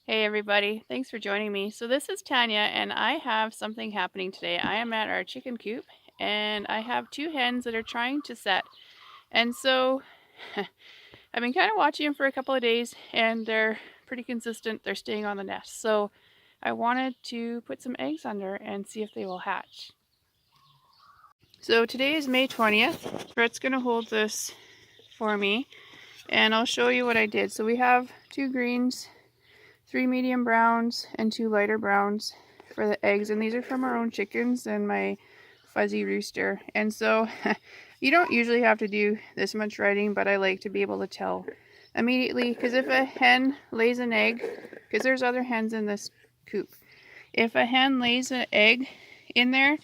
Hey everybody, thanks for joining me. So this is Tanya and I have something happening today. I am at our chicken coop and I have two hens that are trying to set. And so I've been kind of watching them for a couple of days and they're pretty consistent. They're staying on the nest. So I wanted to put some eggs under and see if they will hatch. So today is May 20th. Brett's going to hold this for me and I'll show you what I did. So we have two greens, 3 medium browns, and 2 lighter browns for the eggs, and these are from our own chickens and my fuzzy rooster. And so you don't usually have to do this much writing, but I like to be able to tell immediately, because if a hen lays an egg, because there's other hens in this coop, if a hen lays an egg in there,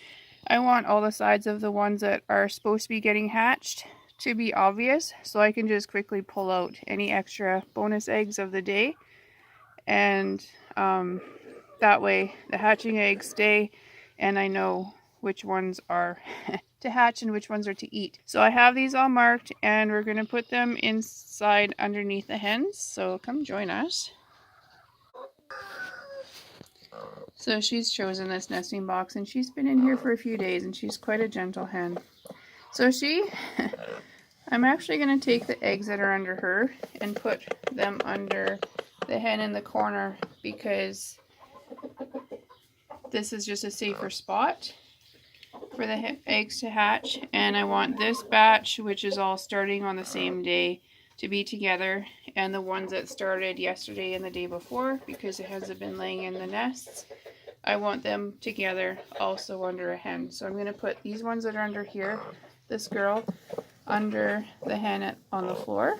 I want all the sides of the ones that are supposed to be getting hatched to be obvious, so I can just quickly pull out any extra bonus eggs of the day. And that way the hatching eggs stay and I know which ones are to hatch and which ones are to eat. So I have these all marked and we're going to put them inside underneath the hens. So come join us. So she's chosen this nesting box and she's been in here for a few days and she's quite a gentle hen. So I'm actually going to take the eggs that are under her and put them under the hen in the corner because this is just a safer spot for the eggs to hatch, and I want this batch, which is all starting on the same day, to be together, and the ones that started yesterday and the day before, because the hens have been laying in the nests, I want them together also under a hen. So I'm going to put these ones that are under here, this girl, under the hen on the floor.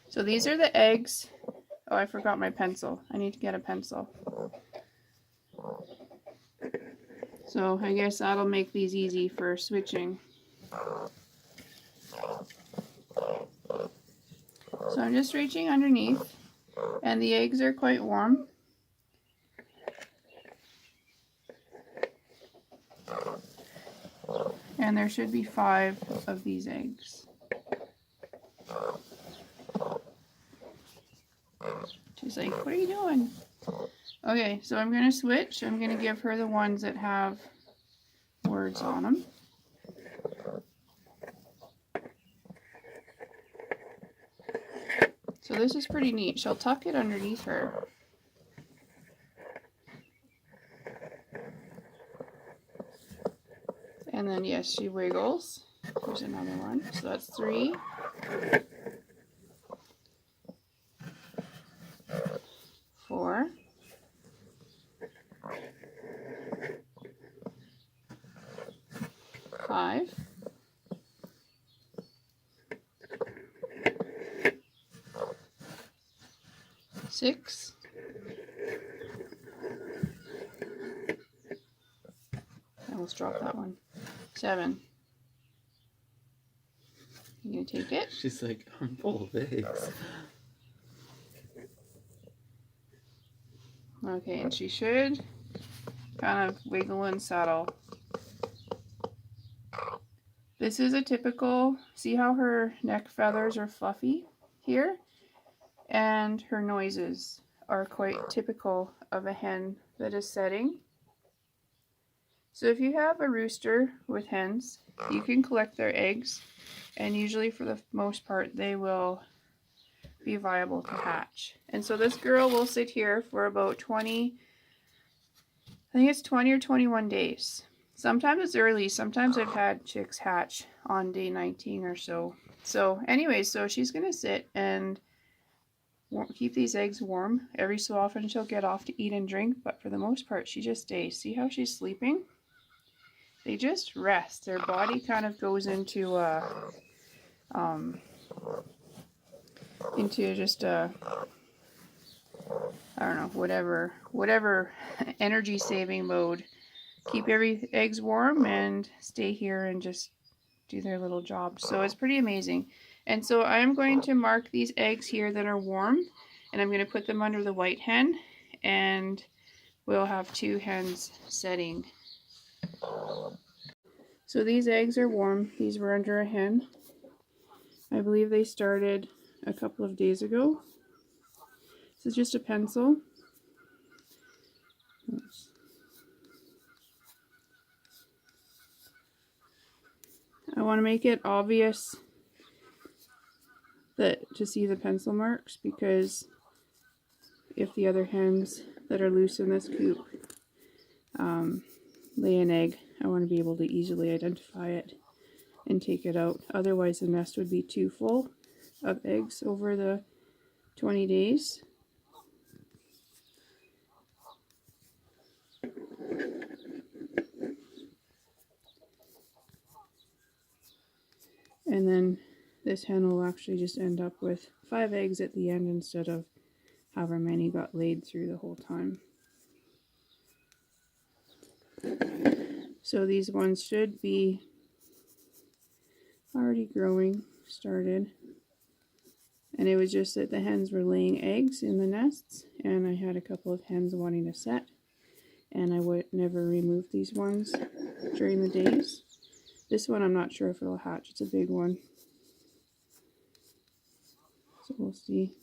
So these are the eggs. Oh, I forgot my pencil. I need to get a pencil. So I guess that'll make these easy for switching. So I'm just reaching underneath, and the eggs are quite warm. And there should be 5 of these eggs. She's like, what are you doing? Okay, so I'm going to switch. I'm going to give her the ones that have words on them. So this is pretty neat. She'll tuck it underneath her. And then, yes, she wiggles. There's another one. So that's 3. 4. 5. 6. I almost dropped that one. 7. You gonna take it? She's like, I'm full of eggs. Okay, and she should kind of wiggle and settle. This is a typical, see how her neck feathers are fluffy here? And her noises are quite typical of a hen that is setting. So if you have a rooster with hens, you can collect their eggs, and usually for the most part they will be viable to hatch. And so this girl will sit here for about 20, I think it's 20 or 21 days. Sometimes it's early, sometimes I've had chicks hatch on day 19 or so. So anyways, so she's gonna sit and keep these eggs warm. Every so often she'll get off to eat and drink, but for the most part she just stays. See how she's sleeping? They just rest. Their body kind of goes into just a, I don't know, whatever energy saving mode. Keep every eggs warm and stay here and just do their little job. So it's pretty amazing. And so I'm going to mark these eggs here that are warm, and I'm going to put them under the white hen, and we'll have 2 hens setting. So these eggs are warm. These were under a hen. I believe they started a couple of days ago. This is just a pencil. I want to make it obvious that to see the pencil marks, because if the other hens that are loose in this coop lay an egg, I want to be able to easily identify it and take it out. Otherwise the nest would be too full of eggs over the 20 days. And then this hen will actually just end up with 5 eggs at the end instead of however many got laid through the whole time. So these ones should be already growing, started. And it was just that the hens were laying eggs in the nests, and I had a couple of hens wanting to set, and I would never remove these ones during the days. This one I'm not sure if it'll hatch. It's a big one. So we'll see.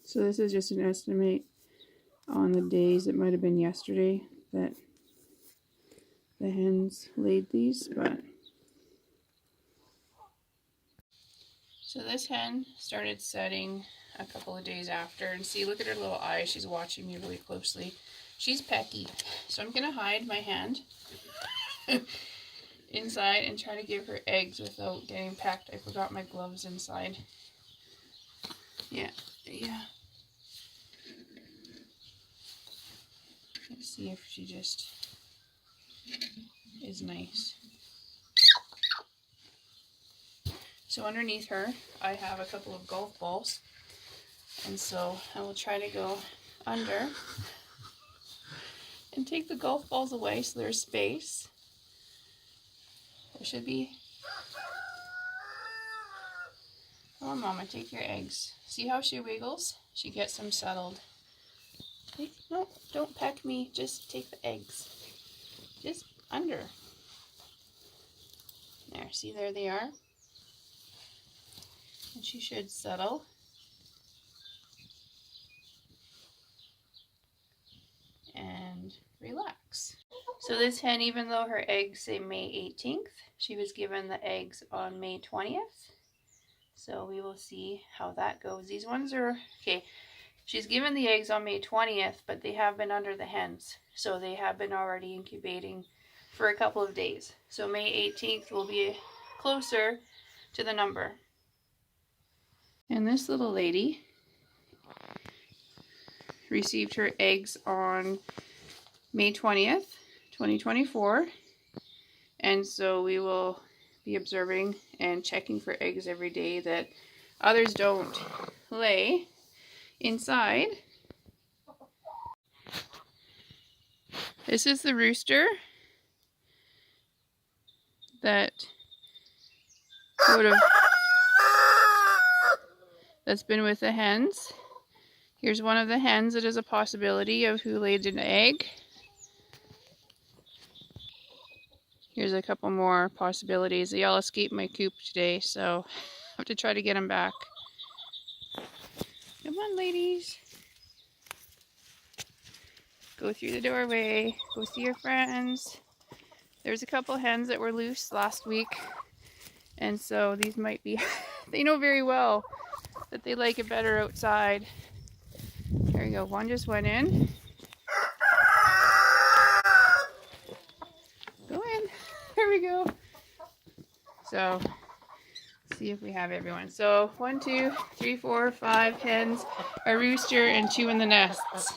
So this is just an estimate on the days. It might have been yesterday that the hens laid these, but so this hen started setting a couple of days after, and see, look at her little eyes. She's watching me really closely. She's pecky. So I'm gonna hide my hand inside and try to give her eggs without getting pecked. I forgot my gloves inside. Yeah. Let's see if she just is nice. So underneath her, I have a couple of golf balls, and so I will try to go under and take the golf balls away so there's space. There should be. Come on, Mama, take your eggs. See how she wiggles? She gets them settled. No, don't peck me. Just take the eggs. Just under. There, see, there they are. And she should settle. And relax. So this hen, even though her eggs say May 18th, she was given the eggs on May 20th. So we will see how that goes. These ones are, okay, she's given the eggs on May 20th, but they have been under the hens. So they have been already incubating for a couple of days. So May 18th will be closer to the number. And this little lady received her eggs on May 20th, 2024. And so we will be observing and checking for eggs every day that others don't lay inside. This is the rooster that that's been with the hens. Here's one of the hens that is a possibility of who laid an egg. Here's a couple more possibilities. They all escaped my coop today, so I have to try to get them back. Come on, ladies. Go through the doorway. Go see your friends. There's a couple hens that were loose last week, and so these might be, they know very well that they like it better outside. There we go. One just went in. Go in. There we go. So, let's see if we have everyone. So, 1, 2, 3, 4, 5 hens, a rooster, and 2 in the nests.